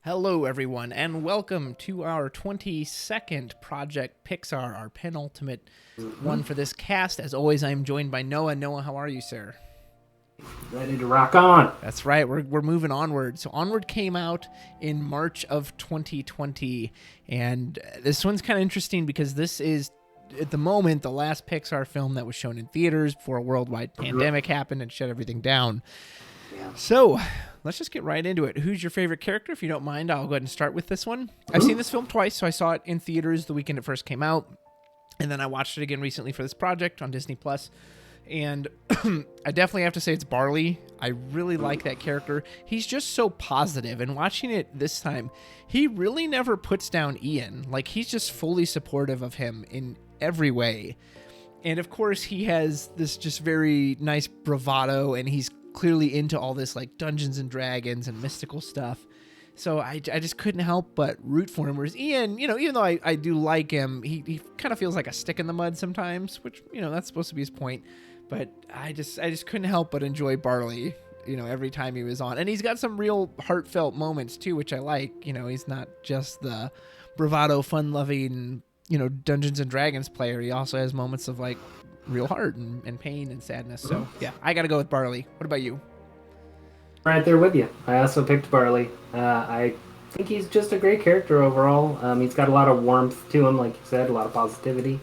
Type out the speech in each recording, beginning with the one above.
Hello, everyone, and welcome to our 22nd Project Pixar, our penultimate one for this cast. As always, I'm joined by Noah. Noah, how are you, sir? Ready to rock on. That's right. We're moving onward. So Onward came out in March of 2020, and this one's kind of interesting because this is, at the moment, the last Pixar film that was shown in theaters before a worldwide pandemic happened and shut everything down. Yeah. So let's just get right into it. Who's your favorite character? If you don't mind, I'll go ahead and start with this one. I've seen this film twice, so I saw it in theaters the weekend it first came out, and then I watched it again recently for this project on Disney+. And I definitely have to say it's Barley. I really like that character. He's just so positive, and watching it this time, he really never puts down Ian. Like, he's just fully supportive of him in every way. And of course, he has this just very nice bravado, and he's clearly into all this like Dungeons and Dragons and mystical stuff. So I just couldn't help but root for him. Whereas Ian, even though I do like him, he kind of feels like a stick in the mud sometimes, which, that's supposed to be his point. But I just couldn't help but enjoy Barley, every time he was on. And he's got some real heartfelt moments too, which I like. He's not just the bravado, fun-loving, Dungeons and Dragons player. He also has moments of like real heart and pain and sadness. So yeah, I got to go with Barley. What about you? Right there with you. I also picked Barley. I think he's just a great character overall. He's got a lot of warmth to him, like you said, a lot of positivity.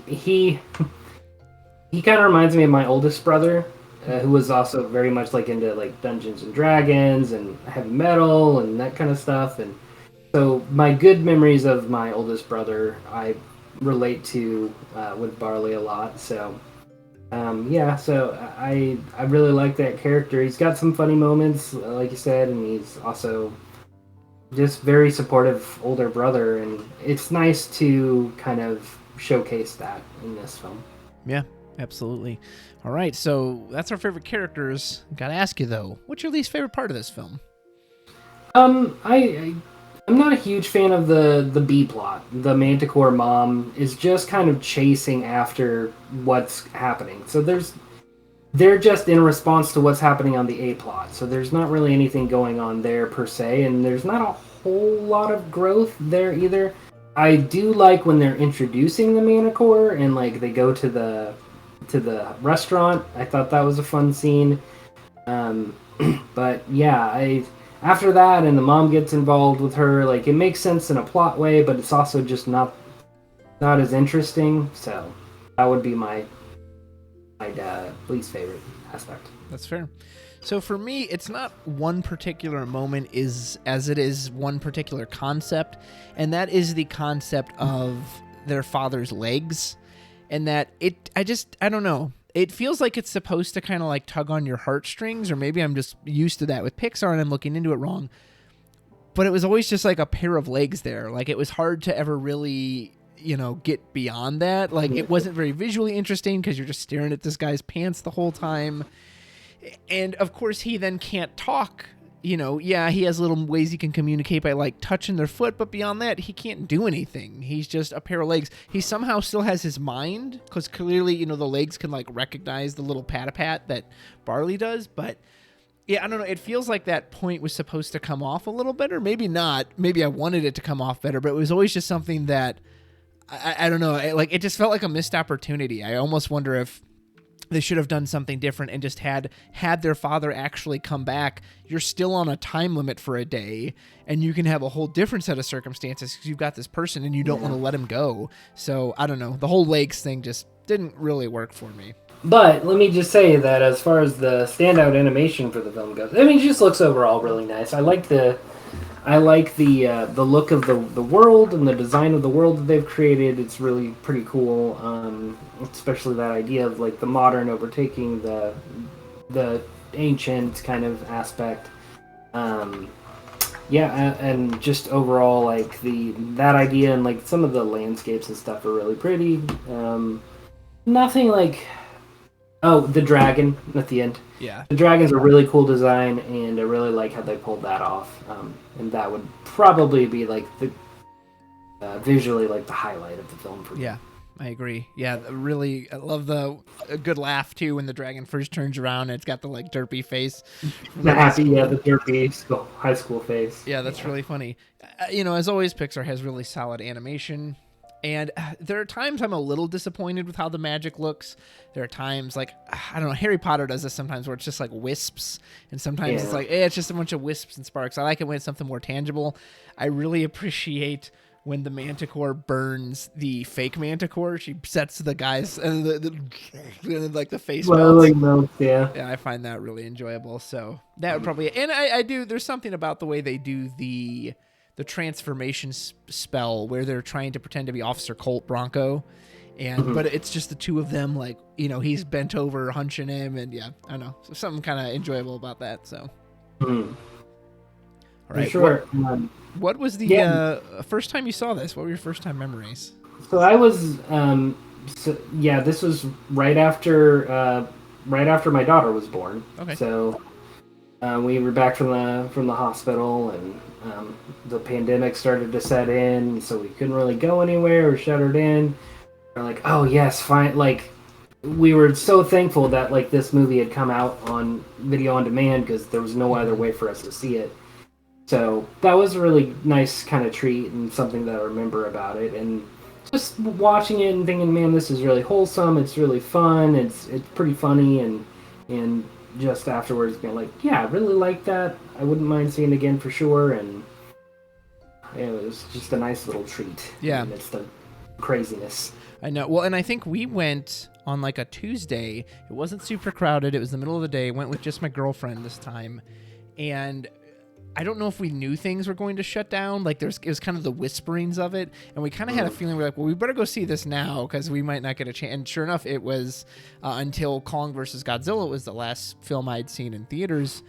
He kind of reminds me of my oldest brother, who was also very much like into like Dungeons and Dragons and heavy metal and that kind of stuff. And so my good memories of my oldest brother, I relate to with Barley a lot. So so I really like that character. He's got some funny moments, like you said, and he's also just very supportive older brother, and it's nice to kind of showcase that in this film. Yeah, absolutely. All right, so that's our favorite characters. Gotta ask you though, what's your least favorite part of this film? I'm not a huge fan of the B plot. The Manticore mom is just kind of chasing after what's happening. So they're just in response to what's happening on the A plot. So there's not really anything going on there per se, and there's not a whole lot of growth there either. I do like when they're introducing the Manticore and like they go to the restaurant. I thought that was a fun scene. But yeah, after that, and the mom gets involved with her, like, it makes sense in a plot way, but it's also just not as interesting. So that would be my least favorite aspect. That's fair. So for me, it's not one particular moment as it is one particular concept, and that is the concept of their father's legs, and that I don't know. It feels like it's supposed to kind of like tug on your heartstrings, or maybe I'm just used to that with Pixar and I'm looking into it wrong. But it was always just like a pair of legs there. Like, it was hard to ever really, get beyond that. Like, it wasn't very visually interesting because you're just staring at this guy's pants the whole time. And of course, he then can't talk. Yeah, he has little ways he can communicate by like touching their foot, but beyond that, he can't do anything. He's just a pair of legs. He somehow still has his mind, because clearly, the legs can like recognize the little pat-a-pat that Barley does. But yeah, I don't know. It feels like that point was supposed to come off a little better. Maybe not. Maybe I wanted it to come off better, but it was always just something that I don't know. It just felt like a missed opportunity. I almost wonder if they should have done something different and just had their father actually come back. You're still on a time limit for a day, and you can have a whole different set of circumstances because you've got this person and you don't want to let him go. So I don't know. The whole legs thing just didn't really work for me. But let me just say that as far as the standout animation for the film goes, I mean, it just looks overall really nice. I like the look of the world and the design of the world that they've created. It's really pretty cool, especially that idea of like the modern overtaking the ancient kind of aspect. And just overall, like that idea and like some of the landscapes and stuff are really pretty. Nothing like the dragon at the end. Yeah, the dragon's a really cool design, and I really like how they pulled that off. And that would probably be like visually like the highlight of the film for me. Yeah, I agree. Yeah, really, I love a good laugh too when the dragon first turns around and it's got the like derpy face. The happy, the derpy high school face. Yeah, that's really funny. As always, Pixar has really solid animation. And there are times I'm a little disappointed with how the magic looks. There are times like, I don't know, Harry Potter does this sometimes where it's just like wisps. And sometimes it's like, it's just a bunch of wisps and sparks. I like it when it's something more tangible. I really appreciate when the Manticore burns the fake Manticore. She sets the guys and like the face melts. Yeah, I find that really enjoyable. So that would probably, and I do, there's something about the way they do the transformation spell where they're trying to pretend to be Officer Colt Bronco, and but it's just the two of them, like, he's bent over hunching him, and I don't know, so something kind of enjoyable about that. So all right, sure. What was the first time you saw this? What were your first time memories? So I was this was right after my daughter was born. Okay. So we were back from the hospital, and the pandemic started to set in, so we couldn't really go anywhere or shuttered in. We're like, oh yes, fine. Like, we were so thankful that like this movie had come out on video on demand because there was no other way for us to see it. So that was a really nice kind of treat and something that I remember about it. And just watching it and thinking, man, this is really wholesome. It's really fun. It's pretty funny, and just afterwards being like, yeah, I really like that. I wouldn't mind seeing it again for sure. And it was just a nice little treat. Yeah. It's the craziness. I know. Well, and I think we went on like a Tuesday. It wasn't super crowded. It was the middle of the day. Went with just my girlfriend this time. And I don't know if we knew things were going to shut down. Like, it was kind of the whisperings of it, and we kind of had a feeling we're like, well, we better go see this now because we might not get a chance. And sure enough, it was until Kong vs. Godzilla was the last film I'd seen in theaters.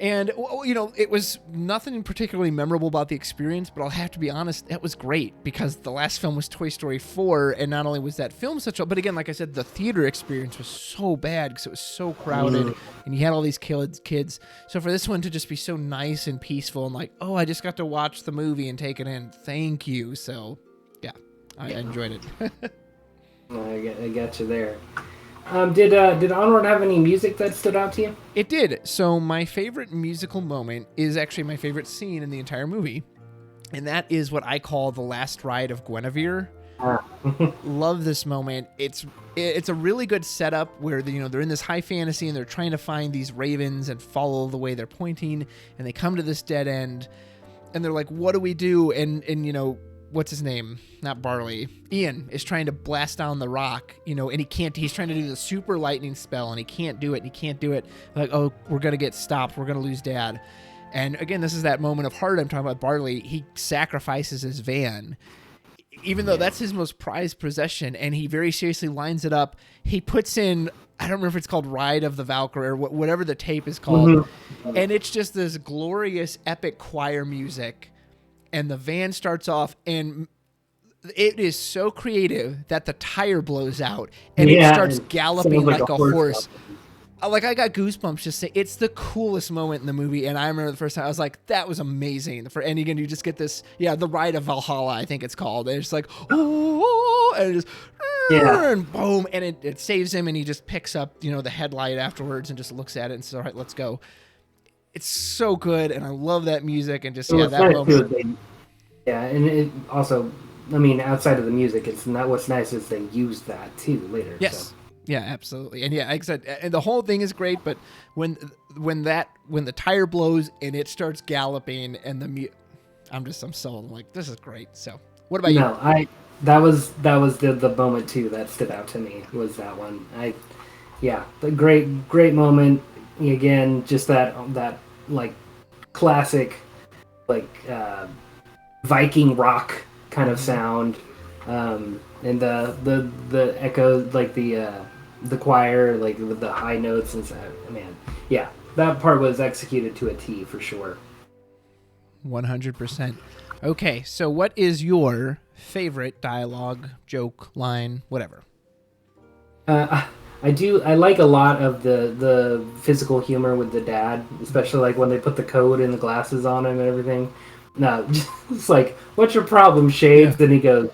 And, it was nothing particularly memorable about the experience, but I'll have to be honest, it was great because the last film was Toy Story 4, and not only was that film but again, like I said, the theater experience was so bad because it was so crowded, and you had all these kids. So for this one to just be so nice and peaceful and like, oh, I just got to watch the movie and take it in. Thank you. So, yeah, I enjoyed it. I got you there. Did Onward have any music that stood out to you? It did. So my favorite musical moment is actually my favorite scene in the entire movie, and that is what I call the last ride of Guinevere. Love this moment. It's a really good setup where they're in this high fantasy and they're trying to find these ravens and follow the way they're pointing, and they come to this dead end, and they're like, "What do we do?" And what's his name? Not Barley. Ian is trying to blast down the rock, and he can't. He's trying to do the super lightning spell, and he can't do it. Like, oh, we're going to get stopped. We're going to lose Dad. And again, this is that moment of heart I'm talking about. Barley, he sacrifices his van, even though that's his most prized possession, and he very seriously lines it up. He puts in, I don't remember if it's called Ride of the Valkyrie or whatever the tape is called, and it's just this glorious, epic choir music. And the van starts off, and it is so creative that the tire blows out, and it starts galloping like a horse. Like, I got goosebumps just saying, it's the coolest moment in the movie. And I remember the first time I was like, that was amazing. And again, you just get this, the Ride of Valhalla, I think it's called. And it's like, oh, and it just, and boom, and it saves him, and he just picks up, the headlight afterwards and just looks at it and says, all right, let's go. It's so good, and I love that music, and just that moment. And it also, I mean, outside of the music, it's not. What's nice is they use that too later. Yes, so. Yeah, absolutely, and like I said, and the whole thing is great. But when the tire blows and it starts galloping, and I'm sold. I'm like, this is great. So, what about you? No, that was the moment too that stood out to me, was that one. The great moment. Again, just that like classic, like Viking rock kind of sound, and the echo, like the choir, like with the high notes and stuff. Man, that part was executed to a T for sure. 100%. Okay, so what is your favorite dialogue, joke, line, whatever? I like a lot of the physical humor with the dad, especially like when they put the coat and the glasses on him and everything. No, just like, what's your problem, Shades? Yeah. And he goes,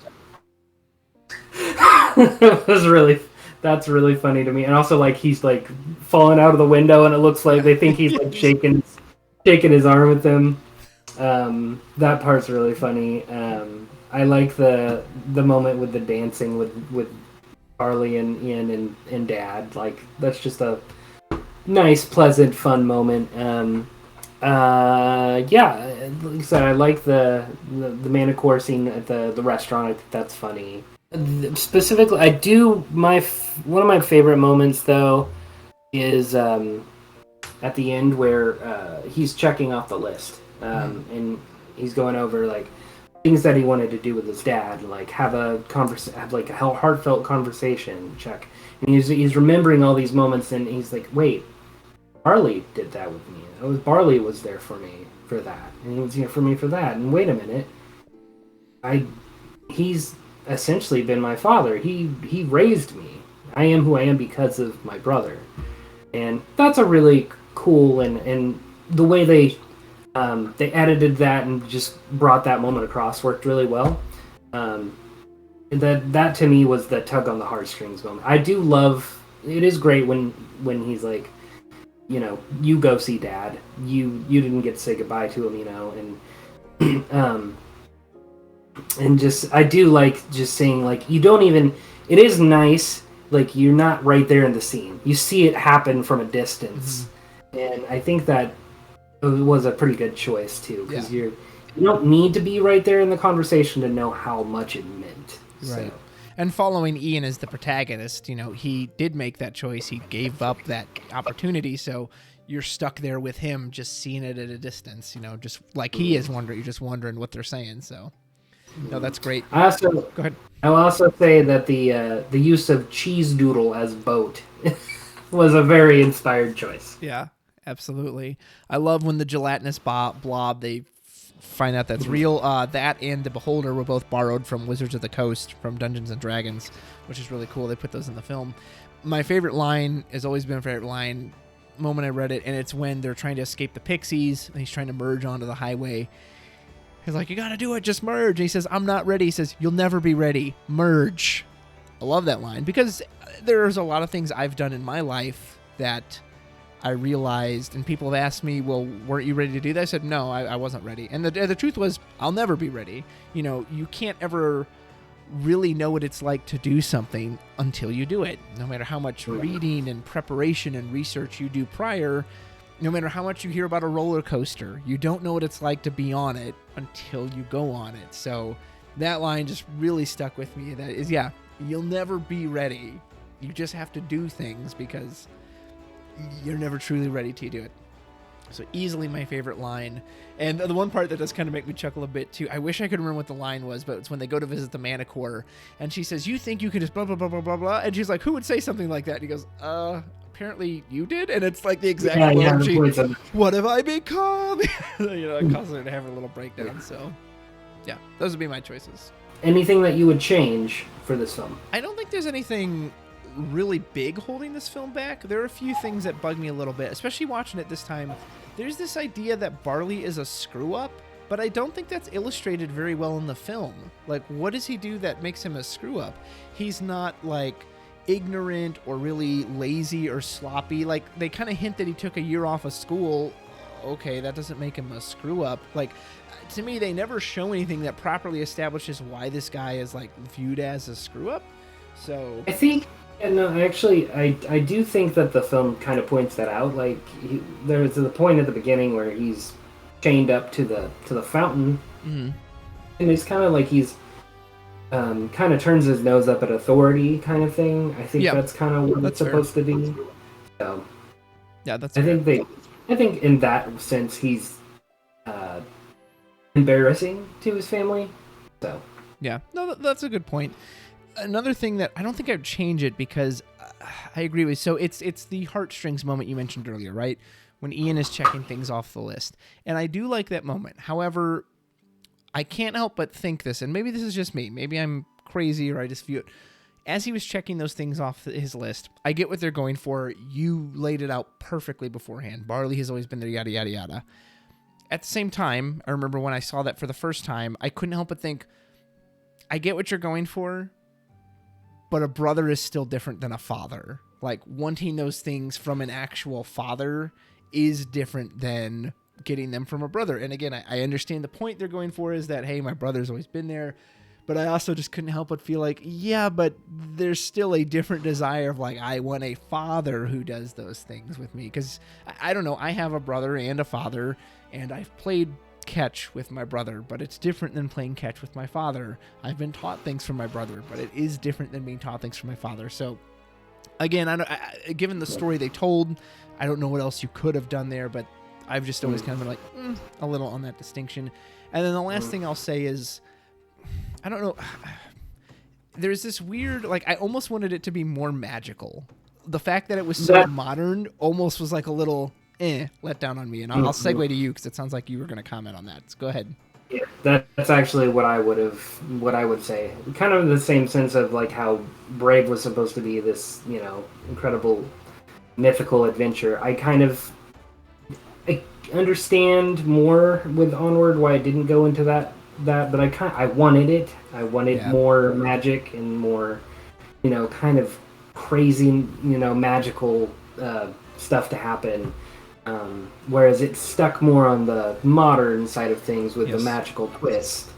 it was really, that's really funny to me. And also, like, he's like falling out of the window, and it looks like they think he's like shaking his arm with them. That part's really funny. I like the moment with the dancing with Harley and Ian and Dad. Like, that's just a nice, pleasant, fun moment. Yeah, like I said, I like the Manticore scene at the restaurant. I think that's funny. Specifically, I do one of my favorite moments though is at the end where he's checking off the list, and he's going over like things that he wanted to do with his dad, like have like a heartfelt conversation. Check, and he's remembering all these moments, and he's like, wait, Barley did that with me. Barley was there for me for that, and he was here for me for that. And wait a minute, he's essentially been my father. He raised me. I am who I am because of my brother, and that's a really cool and the way they edited that and just brought that moment across worked really well. And that to me was the tug on the heartstrings moment. I do love. It is great when he's like, you know, you go see Dad. You didn't get to say goodbye to him, you know, and just I do like just saying like you don't even. It is nice, like you're not right there in the scene. You see it happen from a distance, and I think that it was a pretty good choice too, because you don't need to be right there in the conversation to know how much it meant. Right. So. And following Ian as the protagonist, you know, he did make that choice. He gave up that opportunity, so you're stuck there with him, just seeing it at a distance, you know, just like he is wondering. You're just wondering what they're saying. So, no, that's great. Go ahead. I'll also say that the use of cheese doodle as boat was a very inspired choice. Yeah, absolutely. I love when the gelatinous blob, they find out that's real. That and the Beholder were both borrowed from Wizards of the Coast from Dungeons and Dragons, which is really cool. They put those in the film. My favorite line has always been a favorite line moment I read it, and it's when they're trying to escape the pixies and he's trying to merge onto the highway. He's like, you gotta do it, just merge. And he says, I'm not ready. He says, you'll never be ready. Merge. I love that line because there's a lot of things I've done in my life that I realized, and people have asked me, well, weren't you ready to do that? I said, no, I wasn't ready. And the truth was, I'll never be ready. You know, you can't ever really know what it's like to do something until you do it. No matter how much reading and preparation and research you do prior, no matter how much you hear about a roller coaster, you don't know what it's like to be on it until you go on it. So that line just really stuck with me. That is, you'll never be ready. You just have to do things because you're never truly ready till you do it. So easily my favorite line. And the one part that does kind of make me chuckle a bit too, I wish I could remember what the line was, but it's when they go to visit the Manticore and she says, you think you can just blah, blah, blah, blah, blah, blah. And she's like, who would say something like that? And he goes, apparently you did. And it's like the exact quote. What have I become? You know, it causes her to have a little breakdown. So yeah, those would be my choices. Anything that you would change for this film? I don't think there's anything really big holding this film back. There are a few things that bug me a little bit, especially watching it this time. There's this idea that Barley is a screw up, but I don't think that's illustrated very well in the film. Like, what does he do that makes him a screw up? He's not like ignorant or really lazy or sloppy. Like, they kind of hint that he took a year off of school. Okay, that doesn't make him a screw up. Like, to me, they never show anything that properly establishes why this guy is like viewed as a screw up. So I think, actually, I do think that the film kind of points that out. Like, there's the point at the beginning where he's chained up to the fountain, and it's kind of like he's kind of turns his nose up at authority, kind of thing. I think that's kind of what it's supposed to be. So, yeah, that's. I think in that sense he's embarrassing to his family. So yeah, no, that's a good point. Another thing that I don't think I'd change it because I agree with. So it's the heartstrings moment you mentioned earlier, right? When Ian is checking things off the list, and I do like that moment. However, I can't help but think this, and maybe this is just me. Maybe I'm crazy, or I just view it. As he was checking those things off his list, I get what they're going for. You laid it out perfectly beforehand. Barley has always been there, yada yada yada. at the same time, I remember when I saw that for the first time, I couldn't help but think, I get what you're going for, but a brother is still different than a father. Like, wanting those things from an actual father is different than getting them from a brother. And again, I understand the point they're going for is that, hey, my brother's always been there. But I also just couldn't help but feel like, yeah, but there's still a different desire of like, I want a father who does those things with me. Because I don't know, I have a brother and a father, and I've played catch with my brother, but it's different than playing catch with my father. I've been taught things from my brother, but it is different than being taught things from my father. So again, given the story they told, I don't know what else you could have done there, but I've just always kind of been like, a little on that distinction. And then the last thing I'll say is, I don't know. There's this weird, like, I almost wanted it to be more magical. The fact that it was so modern almost was like a little let down on me. And I'll segue to you because it sounds like you were going to comment on that. So go ahead. Yeah, that's actually what I would say. Kind of in the same sense of like how Brave was supposed to be this, incredible mythical adventure. I understand more with Onward why I didn't go into that, but I wanted it. I wanted more magic and more, kind of crazy, magical stuff to happen. Whereas it stuck more on the modern side of things with the magical twist.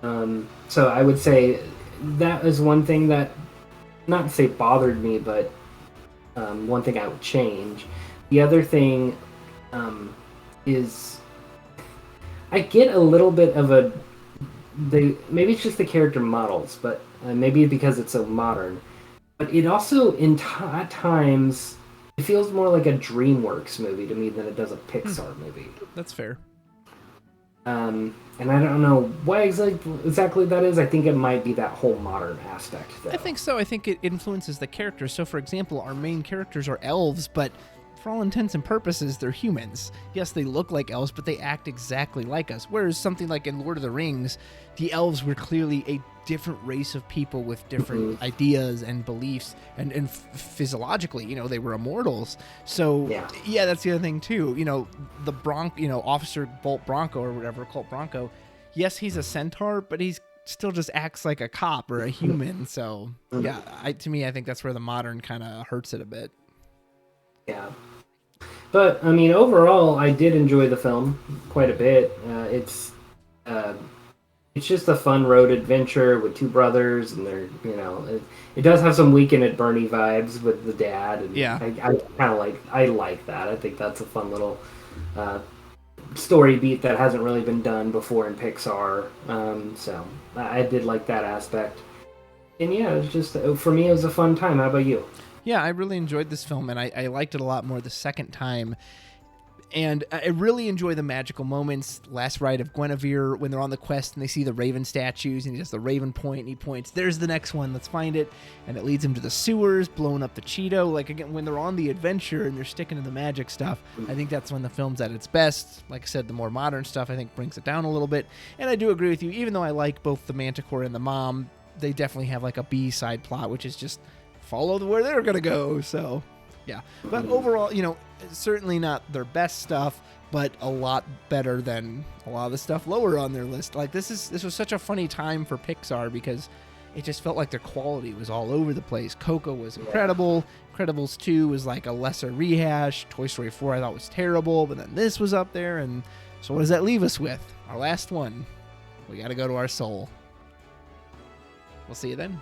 So I would say that is one thing that, not to say bothered me, but one thing I would change. The other thing is I get a little bit of maybe it's just the character models, but maybe because it's so modern. But it also, at times, it feels more like a DreamWorks movie to me than it does a Pixar movie. That's fair. And I don't know why exactly that is. I think it might be that whole modern aspect, though. I think so. I think it influences the characters. So, for example, our main characters are elves, but for all intents and purposes, they're humans. Yes, they look like elves, but they act exactly like us. Whereas something like in Lord of the Rings, the elves were clearly a different race of people with different ideas and beliefs, and physiologically, they were immortals. So yeah, that's the other thing too. The Officer Bolt Bronco or whatever, Colt Bronco. Yes, he's a centaur, but he's still just acts like a cop or a human. So yeah, to me, I think that's where the modern kind of hurts it a bit. Yeah. But, I mean, overall, I did enjoy the film quite a bit. It's just a fun road adventure with two brothers, and they're, it does have some Weekend at Bernie vibes with the dad. And yeah. I like that. I think that's a fun little story beat that hasn't really been done before in Pixar. So I did like that aspect. And yeah, it was just, for me, it was a fun time. How about you? Yeah, I really enjoyed this film, and I liked it a lot more the second time. And I really enjoy the magical moments. Last ride of Guinevere, when they're on the quest and they see the raven statues, and he does the raven point, and he points, there's the next one, let's find it. And it leads him to the sewers, blowing up the Cheeto. Like, again, when they're on the adventure and they're sticking to the magic stuff, I think that's when the film's at its best. Like I said, the more modern stuff, I think, brings it down a little bit. And I do agree with you, even though I like both the Manticore and the mom, they definitely have like a B-side plot, which is just follow where they're gonna go. So yeah, but overall, certainly not their best stuff, but a lot better than a lot of the stuff lower on their list. Like, this was such a funny time for Pixar because it just felt like their quality was all over the place. Coco was incredible. Incredibles 2 was like a lesser rehash. Toy Story 4 I thought was terrible, but then this was up there. And so what does that leave us with? Our last one. We got to go to our soul. We'll see you then.